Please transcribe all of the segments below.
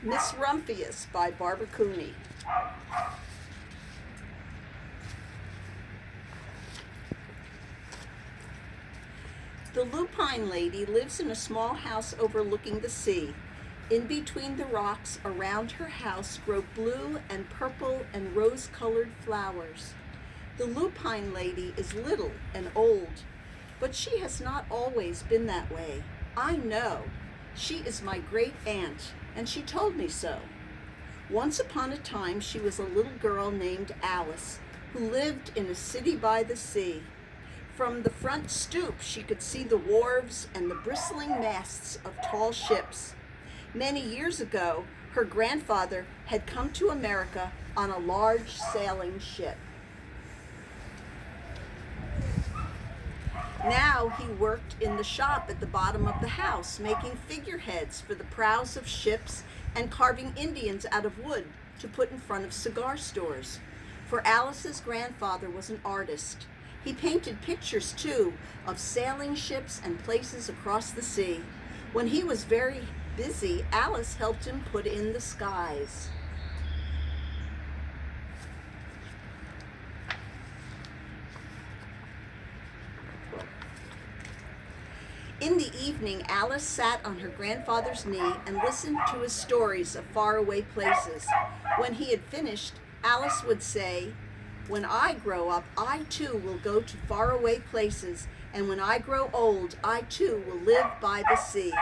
Miss Rumphius by Barbara Cooney. The lupine lady lives in a small house overlooking the sea. In between the rocks around her house grow blue and purple and rose-colored flowers. The lupine lady is little and old, but she has not always been that way. I know. She is my great aunt, and she told me so. Once upon a time, she was a little girl named Alice, who lived in a city by the sea. From the front stoop, she could see the wharves and the bristling masts of tall ships. Many years ago, her grandfather had come to America on a large sailing ship. Now he worked in the shop at the bottom of the house, making figureheads for the prows of ships and carving Indians out of wood to put in front of cigar stores. For Alice's grandfather was an artist. He painted pictures, too, of sailing ships and places across the sea. When he was very busy, Alice helped him put in the skies. In the evening, Alice sat on her grandfather's knee and listened to his stories of faraway places. When he had finished, Alice would say, "When I grow up, I too will go to faraway places, and when I grow old, I too will live by the sea."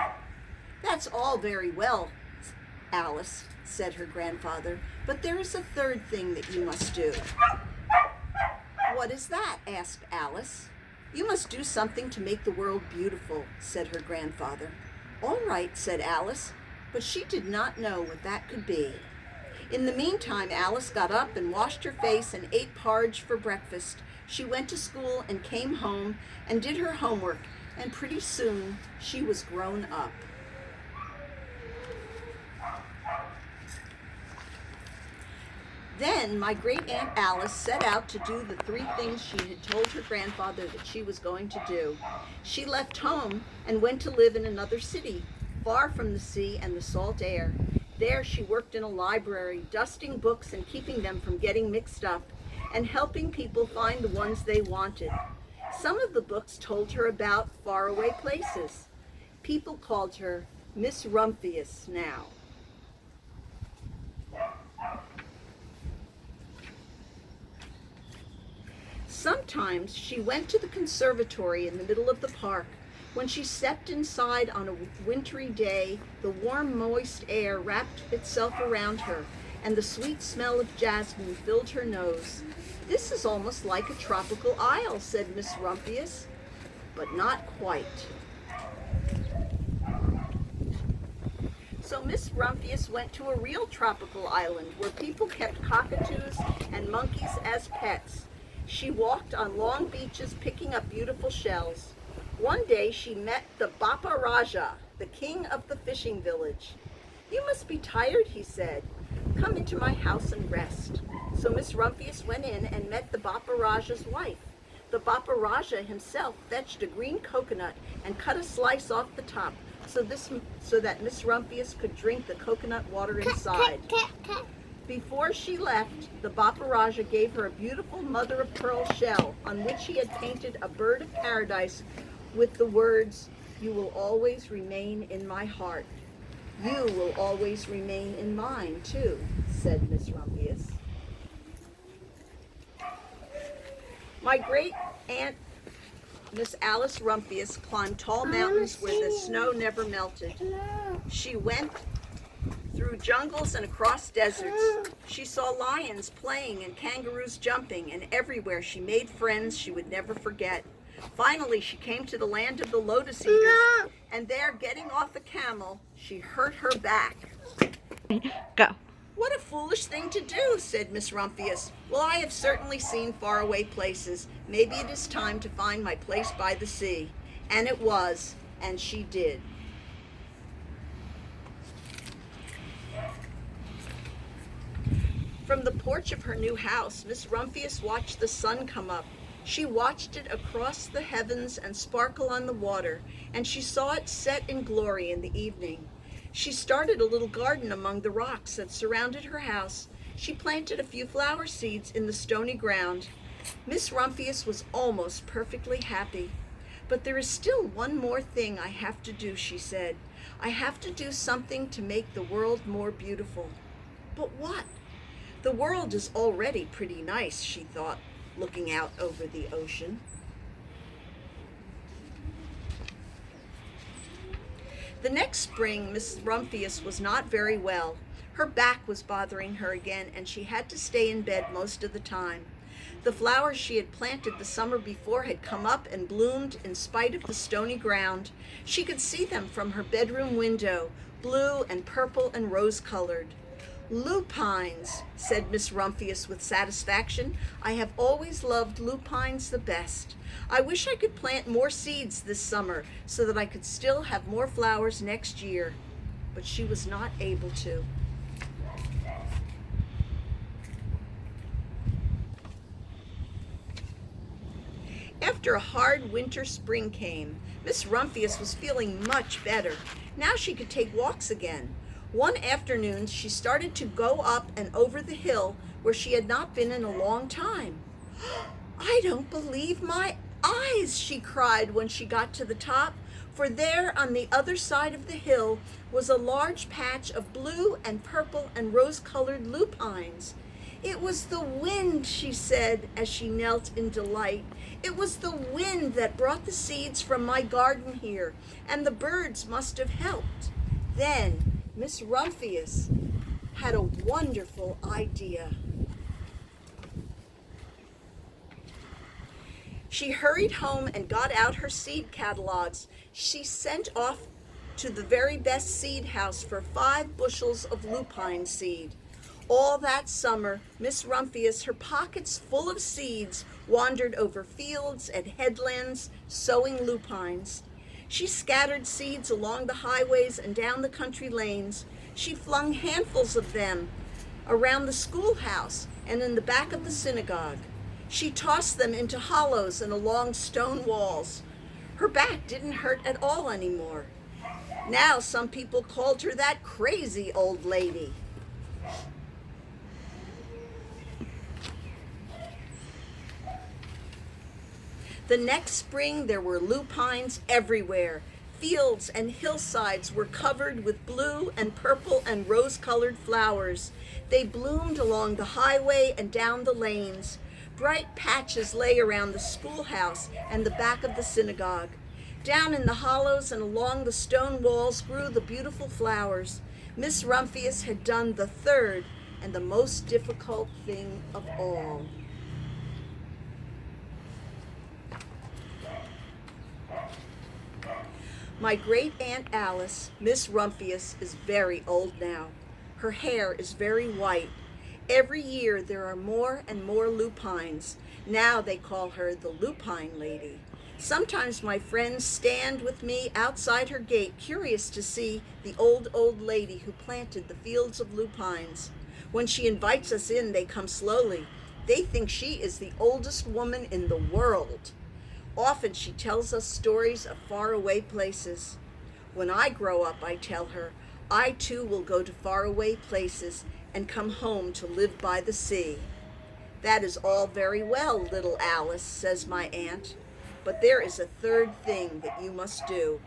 "That's all very well, Alice," said her grandfather, "but there is a third thing that you must do." "What is that?" asked Alice. "You must do something to make the world beautiful," said her grandfather. "All right," said Alice, but she did not know what that could be. In the meantime, Alice got up and washed her face and ate porridge for breakfast. She went to school and came home and did her homework, and pretty soon she was grown up. Then my great aunt Alice set out to do the three things she had told her grandfather that she was going to do. She left home and went to live in another city, far from the sea and the salt air. There she worked in a library, dusting books and keeping them from getting mixed up, and helping people find the ones they wanted. Some of the books told her about faraway places. People called her Miss Rumphius now. Sometimes she went to the conservatory in the middle of the park. When she stepped inside on a wintry day, the warm, moist air wrapped itself around her, and the sweet smell of jasmine filled her nose. "This is almost like a tropical isle," said Miss Rumphius, "but not quite." So Miss Rumphius went to a real tropical island where people kept cockatoos and monkeys as pets. She walked on long beaches picking up beautiful shells. One day she met the Bapa Raja, the king of the fishing village. "You must be tired," he said. "Come into my house and rest." So Miss Rumphius went in and met the Bapa Raja's wife. The Bapa Raja himself fetched a green coconut and cut a slice off the top so that Miss Rumphius could drink the coconut water inside. Before she left, the Bapa Raja gave her a beautiful mother-of-pearl shell on which he had painted a bird of paradise with the words, "You will always remain in my heart. You will always remain in mine, too," said Miss Rumphius. My great aunt, Miss Alice Rumphius, climbed tall mountains where the snow never melted. She went through jungles and across deserts. She saw lions playing and kangaroos jumping, and everywhere she made friends she would never forget. Finally, she came to the land of the lotus eaters, and there, getting off a camel, she hurt her back. Go. "What a foolish thing to do," said Miss Rumphius. "Well, I have certainly seen faraway places. Maybe it is time to find my place by the sea." And it was, and she did. From the porch of her new house, Miss Rumphius watched the sun come up. She watched it across the heavens and sparkle on the water, and she saw it set in glory in the evening. She started a little garden among the rocks that surrounded her house. She planted a few flower seeds in the stony ground. Miss Rumphius was almost perfectly happy. "But there is still one more thing I have to do," she said. "I have to do something to make the world more beautiful." "But what?" "The world is already pretty nice," she thought, looking out over the ocean. The next spring, Miss Rumphius was not very well. Her back was bothering her again, and she had to stay in bed most of the time. The flowers she had planted the summer before had come up and bloomed in spite of the stony ground. She could see them from her bedroom window, blue and purple and rose-colored. "Lupines," said Miss Rumphius with satisfaction. "I have always loved lupines the best. I wish I could plant more seeds this summer so that I could still have more flowers next year." But she was not able to. After a hard winter spring came, Miss Rumphius was feeling much better. Now she could take walks again. One afternoon she started to go up and over the hill where she had not been in a long time. "I don't believe my eyes," she cried when she got to the top, for there on the other side of the hill was a large patch of blue and purple and rose-colored lupines. "It was the wind," she said as she knelt in delight. "It was the wind that brought the seeds from my garden here, and the birds must have helped." Then Miss Rumphius had a wonderful idea. She hurried home and got out her seed catalogs. She sent off to the very best seed house for 5 bushels of lupine seed. All that summer, Miss Rumphius, her pockets full of seeds, wandered over fields and headlands, sowing lupines. She scattered seeds along the highways and down the country lanes. She flung handfuls of them around the schoolhouse and in the back of the synagogue. She tossed them into hollows and along stone walls. Her back didn't hurt at all anymore. Now some people called her that crazy old lady. The next spring there were lupines everywhere. Fields and hillsides were covered with blue and purple and rose-colored flowers. They bloomed along the highway and down the lanes. Bright patches lay around the schoolhouse and the back of the synagogue. Down in the hollows and along the stone walls grew the beautiful flowers. Miss Rumphius had done the third and the most difficult thing of all. My great Aunt Alice, Miss Rumphius, is very old now. Her hair is very white. Every year there are more and more lupines. Now they call her the Lupine Lady. Sometimes my friends stand with me outside her gate, curious to see the old lady who planted the fields of lupines. When she invites us in, they come slowly. They think she is the oldest woman in the world. Often she tells us stories of faraway places. When I grow up, I tell her, I too will go to faraway places and come home to live by the sea. "That is all very well, little Alice," says my aunt, "but there is a third thing that you must do."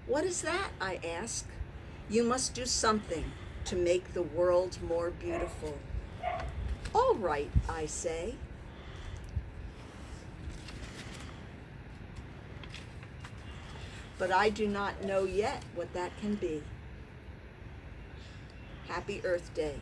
"What is that?" I ask. "You must do something to make the world more beautiful." "All right," I say. But I do not know yet what that can be. Happy Earth Day.